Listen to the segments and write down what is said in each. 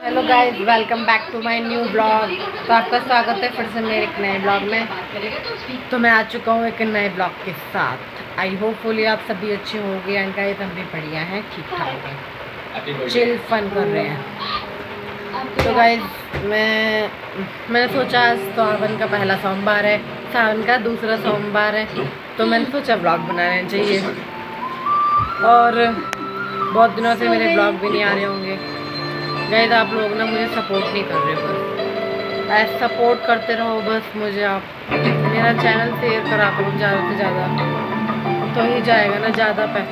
Hello guys, welcome back to my new blog. तो आपका स्वागत है फिर से मेरे एक नए ब्लॉग में। तो मैं आ चुका हूँ एक नए ब्लॉग के साथ। आई होपफुली आप सभी अच्छे होंगे एंड गाइस हम भी बढ़िया हैं, ठीक ठाक हैं, चिल फन कर रहे हैं। तो गाइस मैंने सोचा आज सावन का पहला सोमवार है, सावन का दूसरा सोमवार है, तो मैंने सोचा ब्लॉग बनाना चाहिए। और बहुत दिनों से मेरे ब्लॉग भी नहीं आ रहे होंगे गाइस। आप लोग ना मुझे सपोर्ट नहीं कर रहे, बस ऐसे सपोर्ट करते रहो बस मुझे। आप मेरा चैनल शेयर करा करो ज़्यादा से ज़्यादा, तो ही जाएगा ना ज़्यादा पे।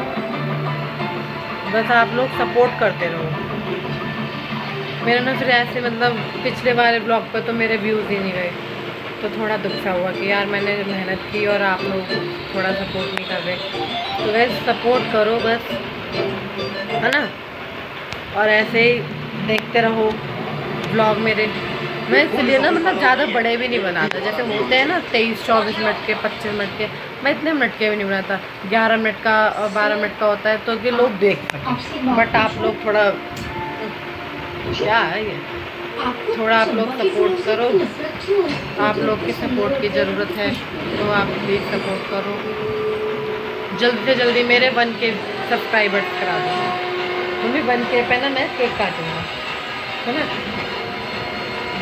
बस आप लोग सपोर्ट करते रहो। मेरा ना फिर ऐसे मतलब पिछले वाले ब्लॉग पर तो मेरे व्यूज़ ही नहीं गए, तो थोड़ा दुख सा हुआ कि यार मैंने मेहनत की और आप लोग थोड़ा सपोर्ट नहीं कर रहे। तो गाइस सपोर्ट करो बस, है ना। और ऐसे ही देखते रहो ब्लॉग मेरे। मैं इसलिए ना मतलब ज़्यादा बड़े भी नहीं बनाता, जैसे होते हैं ना 23-24 मिनट के, 25 मिनट के। मैं इतने मिनट के भी नहीं बनाता, 11 मिनट का और 12 मिनट का होता है, तो कि लोग देख सकें। बट आप लोग थोड़ा क्या है ये, थोड़ा आप लोग सपोर्ट करो। आप लोग की सपोर्ट की ज़रूरत है, तो आप प्लीज़ सपोर्ट करो। जल्दी से जल्दी मेरे 1K सब्सक्राइबर्स करा दो। मम्मी 1K पे ना मैं केक काटूँगा, है ना।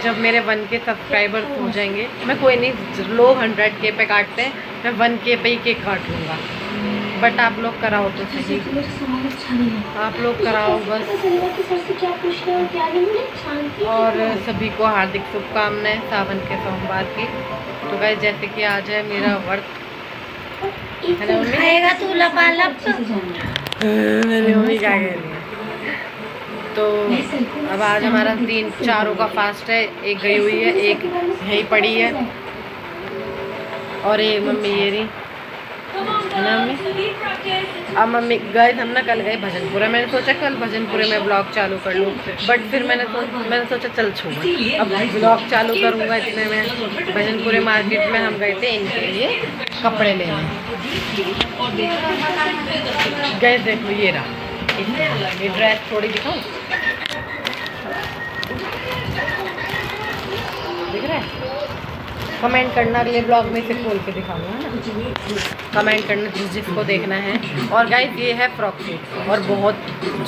जब मेरे 1K सब्सक्राइबर्स हो जाएंगे, मैं कोई नहीं, लोग 100K पे काटते हैं, मैं 1K पे ही केक काट लूँगा। बट आप लोग कराओ तो सही, आप लोग कराओ बस। और सभी को हार्दिक शुभकामनाएं सावन के सोमवार की। तो गाइस जैसे कि आज है मेरा व्रत, है ना मम्मी। खाएगा तू लपालप। मेरी मम्मी क्या कह रही है। तो अब आज हमारा 3-4 का फास्ट है। एक गई हुई है, एक यहीं पड़ी है, और एक मम्मी ये रही, है ना मम्मी। अब मम्मी गए हम ना कल गए भजनपुरा। मैंने सोचा कल भजनपुरे में ब्लॉग चालू कर लूँ, बट फिर मैंने सोचा चल छोड़, अब ब्लॉग चालू करूँगा। इतने में भजनपुरे मार्केट में हम गए थे इनके लिए कपड़े लेने गए। देखो ये रहा, ये ड्रेस थोड़ी दिखाऊं, दिख रहा है। कमेंट करना, अगले ब्लॉग में से खोल के दिखाऊंगा ना, कमेंट करना जिसको देखना है। और गाइस ये है फ्रॉक सूट, और बहुत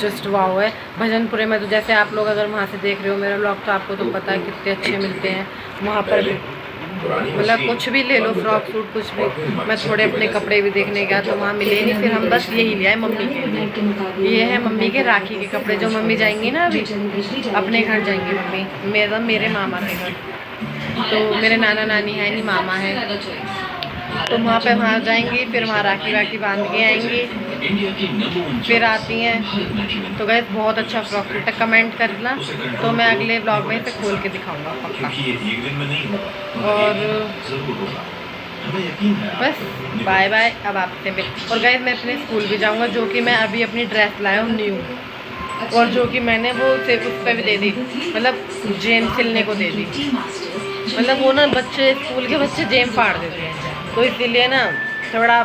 जस्ट वाव है। भजनपुरे में तो जैसे आप लोग अगर वहाँ से देख रहे हो मेरा ब्लॉग, तो आपको तो पता है कितने अच्छे मिलते हैं वहाँ पर भी। मतलब कुछ भी ले लो, फ्रॉक सूट कुछ भी। मैं थोड़े अपने कपड़े भी देखने गया तो वहाँ मिले नहीं, फिर हम बस यही ले आए मम्मी के लिए। ये है मम्मी के राखी के कपड़े, जो मम्मी जाएंगी ना अभी अपने घर जाएंगी मम्मी, मेरे मामा के घर। तो मेरे नाना नानी है नहीं, मामा है, तो वहाँ जाएंगी, फिर वहाँ राखी वाखी बांध के आएंगी, फिर आती हैं। तो गैस बहुत अच्छा फ्रॉक सूट है, कमेंट करना, तो मैं अगले ब्लॉग में इसे खोल के दिखाऊंगा पक्का। और बस बाय बाय, अब आपसे भी। और गैस मैं अपने स्कूल भी जाऊंगा, जो कि मैं अभी अपनी ड्रेस लाया हूँ न्यू, और जो कि मैंने वो सिर्फ उस पर भी दे दी, मतलब जेम सिलने को दे दी। मतलब वो ना बच्चे, स्कूल के बच्चे जेम फाड़ देते हैं, तो इसीलिए ना थोड़ा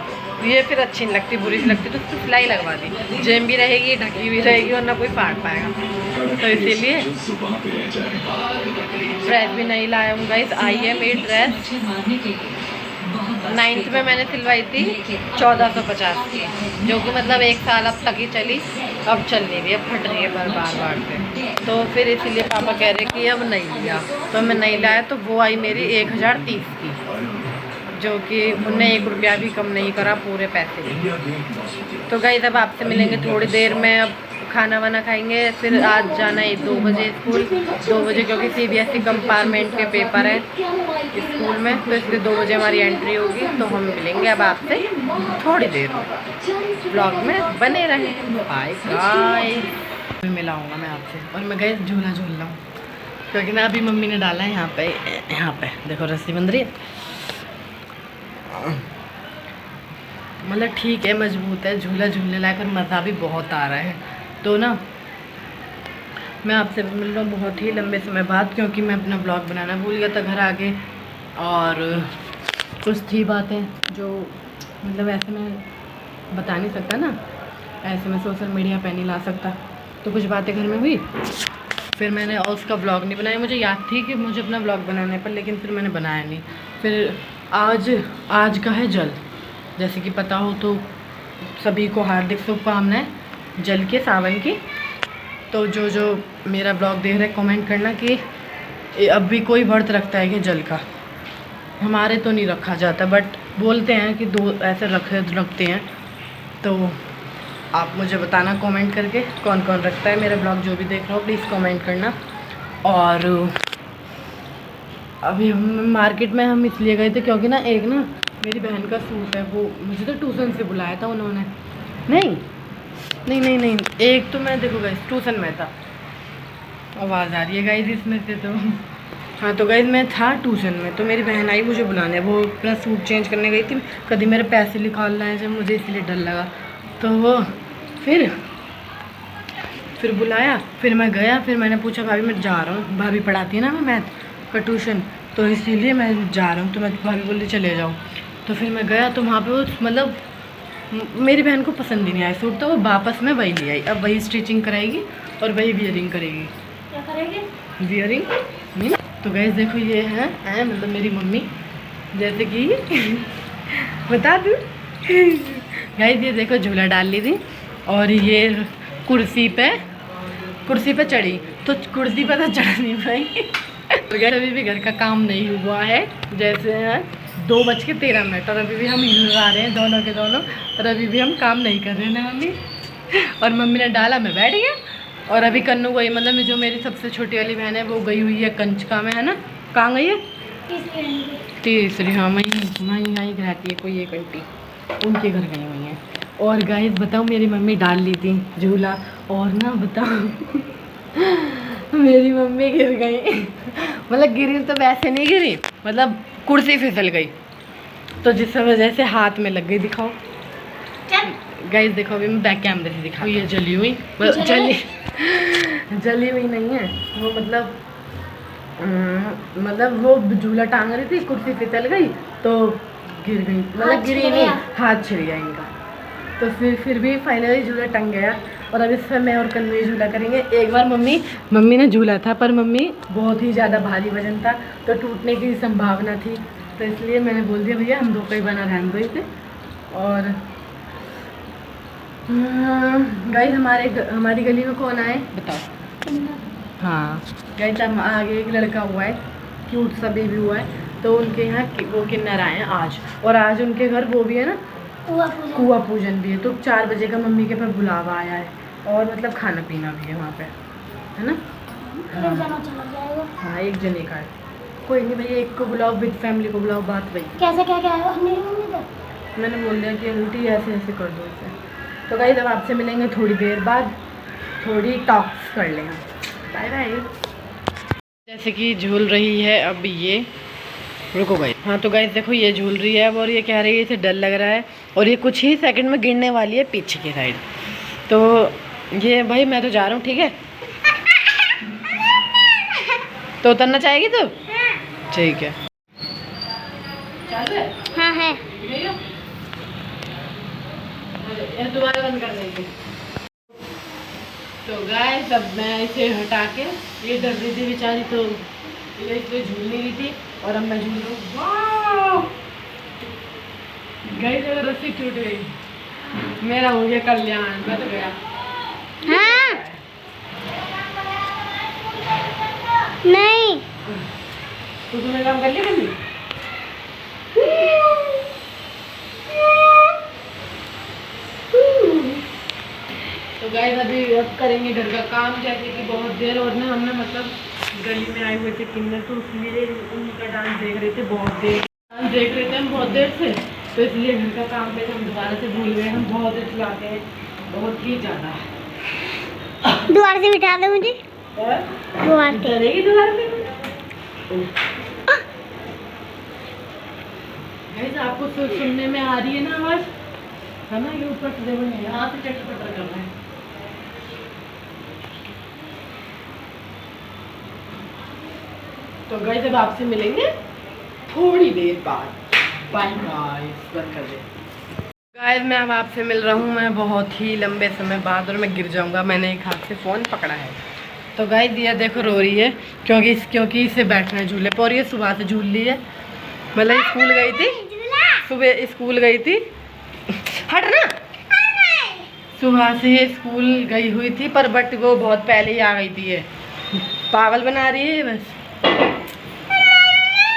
ये फिर अच्छी नहीं लगती, बुरी सी लगती, तो उसकी सिलाई लगवा दी। जेम भी रहेगी, ढकी भी रहेगी, और ना कोई फाड़ पाएगा, तो इसीलिए ड्रेस भी नहीं लाया हूँ गाइस। आई है मेरी ड्रेस 9th में मैंने सिलवाई थी 1450 की, जो कि मतलब 1 साल अब तक ही चली, अब चल नहीं रही है, फट रही है बार बार से। तो फिर इसीलिए पापा कह रहे कि अब नहीं लिया, तो मैं नहीं लाया। तो वो आई मेरी 1030 की, जो कि उन्हें 1 रुपया भी कम नहीं करा, पूरे पैसे। तो गाइस अब आपसे मिलेंगे थोड़ी देर में, अब खाना वाना खाएंगे, फिर आज जाना है 2 बजे स्कूल, 2 बजे, क्योंकि CBSE कंपार्टमेंट के पेपर है स्कूल में, तो इसलिए 2 बजे हमारी एंट्री होगी। तो हम मिलेंगे अब आपसे थोड़ी देर में, ब्लॉग में बने रहें। बाय गाइस, मिलाऊंगा मैं आपसे। और मैं गई झूला झूल रहा हूँ, क्योंकि ना अभी मम्मी ने डाला है यहाँ पे देखो रस्सी बंध रही है, मतलब ठीक है, मजबूत है, झूला झूलने लायक, और मज़ा भी बहुत आ रहा है। तो ना मैं आपसे मिल रहा हूँ बहुत ही लंबे समय बाद, क्योंकि मैं अपना ब्लॉग बनाना भूल गया था घर आके, और कुछ थी बातें जो मतलब ऐसे मैं बता नहीं सकता ना, ऐसे मैं सोशल मीडिया पे नहीं ला सकता, तो कुछ बातें घर में हुई, फिर मैंने और उसका ब्लॉग नहीं बनाया। मुझे याद थी कि मुझे अपना ब्लॉग बनाना है, पर लेकिन फिर मैंने बनाया नहीं। फिर आज का है जल, जैसे कि पता हो तो सभी को हार्दिक शुभकामनाएं जल के, सावन की। तो जो मेरा ब्लॉग देख रहे हैं कमेंट करना कि अब भी कोई व्रत रखता है कि जल का। हमारे तो नहीं रखा जाता, बट बोलते हैं कि 2 ऐसे रखते हैं। तो आप मुझे बताना कमेंट करके कौन कौन रखता है। मेरा ब्लॉग जो भी देख रहा हो प्लीज़ कमेंट करना। और अभी हम मार्केट में हम इसलिए गए थे क्योंकि ना एक ना मेरी बहन का सूट है, वो मुझे तो ट्यूशन से बुलाया था उन्होंने। नहीं, एक तो मैं देखो गाइस ट्यूशन में था, आवाज़ आ रही है गाइस इसमें से तो। हाँ तो गाइस मैं था ट्यूशन में, तो मेरी बहन आई मुझे बुलाने, वो अपना सूट चेंज करने गई थी। कभी मेरे पैसे निकालना है जब मुझे, इसलिए डर लगा। तो वो फिर बुलाया, फिर मैं गया। फिर मैंने पूछा भाभी मैं जा रहा हूँ, भाभी पढ़ाती है ना मैं मैथ का ट्यूशन, तो इसीलिए मैं जा रहा हूँ। तो मैं भाभी बोली चले जाओ। तो फिर मैं गया तो वहाँ पे वो मतलब मेरी बहन को पसंद ही नहीं आया सूट, तो वो वापस में वही ले आई। अब वही स्टिचिंग कराएगी और वही वियरिंग करेगी। क्या करेगी? Wearing mean. तो गैस देखो ये है मतलब मेरी मम्मी, जैसे कि बता दूँ गैस ये देखो झूला डाल ली थी, और ये कुर्सी पे चढ़ी, तो कुर्सी पे तो चढ़ नहीं पाई। अभी भी घर का काम नहीं हुआ है, जैसे है 2:13 और अभी भी हम हिला रहे हैं दोनों के दोनों, और अभी भी हम काम नहीं कर रहे हैं ना मम्मी। और मम्मी ने डाला, मैं बैठ गया। और अभी कन्नू गई, मतलब जो मेरी सबसे छोटी वाली बहन है वो गई हुई है कंचका में, है ना। कहाँ गई है? तीसरी। हाँ वहीं रहती है कोई एक आंटी, उनके घर गई हुई है। और गाइस बताओ मेरी मम्मी डाल ली थी झूला, और ना बताओ मेरी मम्मी गिर गई। मतलब गिरी तो वैसे नहीं गिरी, मतलब कुर्सी फिसल गई, तो जिस वजह से हाथ में लग गई। दिखाओ गाइस, देखो अभी मैं बैक कैमरे से दिखाऊँ। ये जली हुई नहीं है वो, मतलब वो झूला टांग रही थी, कुर्सी फिसल गई तो गिर गई, मतलब गिरी नहीं, हाथ छिड़ गया इनका। तो फिर भी फाइनली झूला टंग गया। और अब इस पर मैं और कन्नू झूला करेंगे। एक बार मम्मी ने झूला था, पर मम्मी बहुत ही ज़्यादा भारी वजन था, तो टूटने की संभावना थी, तो इसलिए मैंने बोल दिया भैया हम 2 का ही बना रहने दो इसे। और गाइस हमारी गली में कौन आए बताओ? हाँ गाइस हम आगे एक लड़का हुआ है, क्यूट सा बेबी हुआ है, तो उनके यहाँ वो किन्नर आए हैं आज। और आज उनके घर वो भी है ना, कुआं पूजन भी है। तो 4 बजे का मम्मी के पास बुलावा आया है, और मतलब खाना पीना भी है वहाँ पे, है ना। हाँ 1 जने का है, कोई नहीं भैया, एक को बुलाओ, विद फैमिली को बुलाओ, बात वही। कैसे क्या क्या है मेरी मम्मी का? मैंने बोल दिया कि उल्टी ऐसे कर दो इसे। तो गाइस अब आपसे मिलेंगे थोड़ी देर बाद, थोड़ी टॉक्स कर लेंगे। Bye bye. जैसे कि झूल रही है अब ये, रुको गाइस। हाँ तो गाइस देखो ये झूल रही है अब, और ये कह रही है इसे डर लग रहा है, और ये कुछ ही सेकंड में गिरने वाली है पीछे की साइड। तो ये भाई मैं तो जा रहा हूँ, ठीक है। तो उतरना चाहेगी तू? ठीक है। हाँ है। दोबारा बंद कर देंगे। तो गाइस अब मैं इसे हटा के, ये डर रही थी बेचारी, तो ये इस पर झूल नहीं रही थी, और अब मैं झूल रहा हूँ। गाइस अगर रस्सी टूट गई, मेरा हो गया कल्याण, मैं तो गया। हाँ नहीं तो तूने काम कर लिया मम्मी? तो गाइस अभी अब करेंगे घर का काम, जैसे कि बहुत देर, और ना हमने मतलब गली में आए हुए थे किन्नर, तो इसलिए उनका डांस देख रहे थे, बहुत देर डांस देख रहे थे हम बहुत देर से, तो इसलिए घर का काम पे हम दोबारा से भूल गए। हम बहुत देर चलाते हैं, बहुत ही ज़्यादा। दोबारा से बिठा दो मुझे, डरेगी दोबारा से? गाइस आपको सुनने में आ रही है ना आवाज़, है ना। ये ऊपर से देखो यहाँ से चटपटा कर रहा है। तो गाइस अब आपसे मिलेंगे थोड़ी देर बाद। बाय गाइस, बंद कर दे। गाइस मैं अब आपसे मिल रहा हूँ, मैं बहुत ही लंबे समय बाद, और मैं गिर जाऊँगा। मैंने एक हाथ से फ़ोन पकड़ा है, तो गाइस दिया देखो रो रही है क्योंकि इसे बैठना है झूले पर, और ये सुबह से झूल रही है। मतलब स्कूल गई थी, सुबह स्कूल गई थी, हट ना, सुबह से स्कूल गई हुई थी पर बट वो बहुत पहले ही आ गई थी। ये पागल बना रही है बस।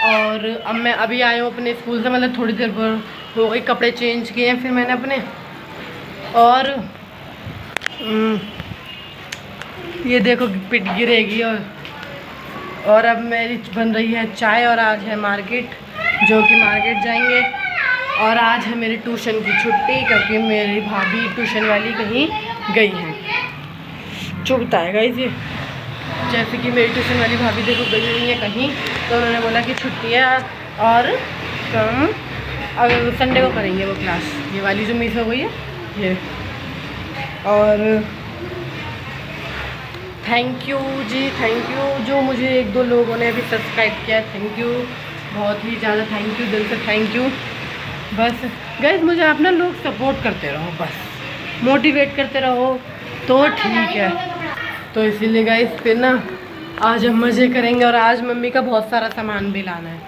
और अब मैं अभी आई हूँ अपने स्कूल से, मतलब थोड़ी देर पर हो गई, कपड़े चेंज किए हैं फिर मैंने अपने। और ये देखो पिट गिरेगी। और अब मेरी बन रही है चाय, और आज है मार्केट, जो कि मार्केट जाएंगे। और आज है मेरी ट्यूशन की छुट्टी क्योंकि मेरी भाभी ट्यूशन वाली कहीं गई हैं। चुभता है गाइस ये, जैसे कि मेरी ट्यूशन वाली भाभी देखो गई हुई है कहीं, तो उन्होंने बोला कि छुट्टी है और कम अगर संडे को करेंगे वो क्लास, ये वाली जो मिस हो गई है ये। और थैंक यू जी, थैंक यू जो मुझे 1-2 लोगों ने अभी सब्सक्राइब किया, थैंक यू, बहुत ही ज़्यादा थैंक यू, दिल से थैंक यू। बस गाइस मुझे आप ना लोग सपोर्ट करते रहो, बस मोटिवेट करते रहो तो ठीक है। तो इसीलिए गाइस फिर ना आज हम मज़े करेंगे। और आज मम्मी का बहुत सारा सामान भी लाना है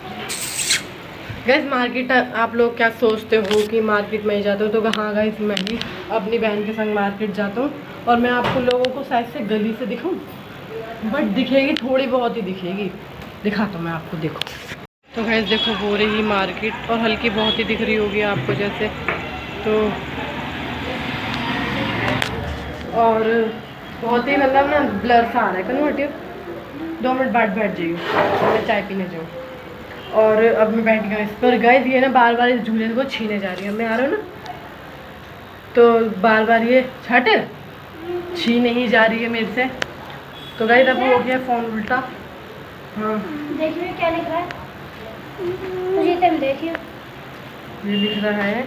गाइस। मार्केट आप लोग क्या सोचते हो कि मार्केट में ही जाते हो, तो हाँ गाइस मैं ही अपनी बहन के संग मार्केट जाता हूँ। और मैं आपको लोगों को शायद से गली से दिखाऊँ, बट दिखेगी थोड़ी बहुत ही दिखेगी, दिखाता हूँ मैं आपको, देखो। तो गाइस देखो हो रही मार्केट, और हल्की बहुत ही दिख रही होगी आपको जैसे, तो और बहुत ही मतलब ना ब्लर सा आ रहा है। कन्वर्टिव 2 मिनट बाद बैठ जाइए, मैं चाय पीने जाऊँ। और अब मैं बैठ गया इस पर। गाइस ये ना बार बार इस झूले को छीने जा रही है, मैं आ रहा हूँ ना तो बार बार ये छीने ही जा रही है मेरे से। तो गाइस अब हो गया फ़ोन उल्टा। हाँ देखिए क्या लिख रहा है, मुझे तुम देखिए। ये लिख रहा है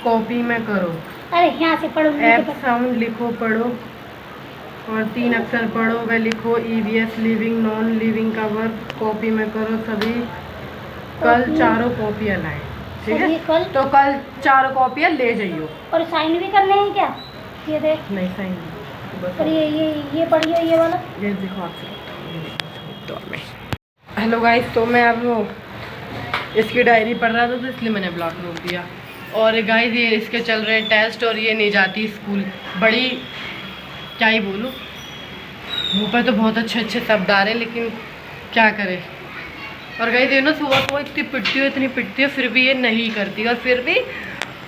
कॉपी में करो, अरे यहाँ से पढ़ो, एप साउंड लिखो पढ़ो, और 3 अक्षर पढ़ो व लिखो। EVS लिविंग नॉन लिविंग का वर्क कॉपी में करो सभी। कल 4 कॉपियाँ लाएं, ठीक है? कल तो कल 4 कॉपियाँ ले जाइयो। और साइन भी करने हैं क्या? ये देख, नहीं साइन और ये पढ़िए ये वाला, ये देखो आपसे। हेलो गाइस, तो मैं अब इसकी डायरी पढ़ रहा था तो इसलिए मैंने ब्लॉग रोक दिया। और गाइस ये इसके चल रहे हैं टेस्ट, और ये नहीं जाती स्कूल, बड़ी क्या ही बोलूँ, मुँह पर तो बहुत अच्छे अच्छे शब्द आ रहे हैं लेकिन क्या करे। और गाइस ये ना सुबह इतनी पिटती है फिर भी ये नहीं करती, और फिर भी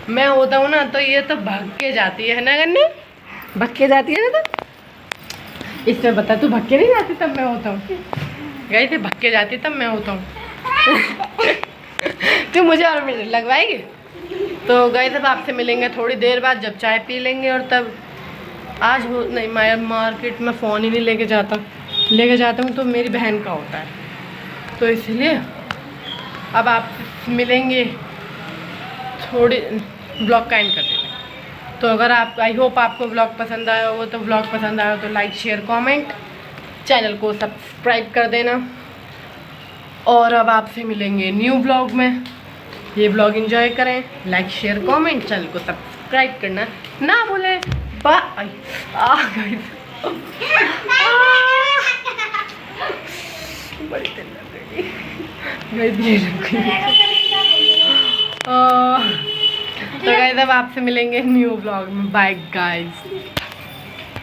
मैं होता हूँ ना तो ये तो भाग के जाती है ना, गन्ने भाग के जाती है ना। तो इसमें बता, तू भाग के नहीं जाती तब मैं होता हूँ। गाइस ये भाग के जाती तब मैं होता हूँ। तू मुझे और मिनट लगवाएगी। तो गाइस अब आपसे मिलेंगे थोड़ी देर बाद जब चाय पी लेंगे, और तब आज हो नहीं, मैं मार्केट में फ़ोन ही नहीं लेके जाता हूँ तो मेरी बहन का होता है, तो इसलिए अब आप मिलेंगे थोड़ी, ब्लॉग का एंड कर देते हैं। तो अगर आप, आई होप आपको ब्लॉग पसंद आया हो, तो ब्लॉग पसंद आया हो तो लाइक शेयर कमेंट, चैनल को सब्सक्राइब कर देना। और अब आपसे मिलेंगे न्यू ब्लॉग में। ये ब्लॉग एंजॉय करें, लाइक शेयर कमेंट, चैनल को सब्सक्राइब करना ना भूलें। बाय। बड़ी देर लग गई। तो गाइस अब आपसे मिलेंगे न्यू ब्लॉग में। Bye guys.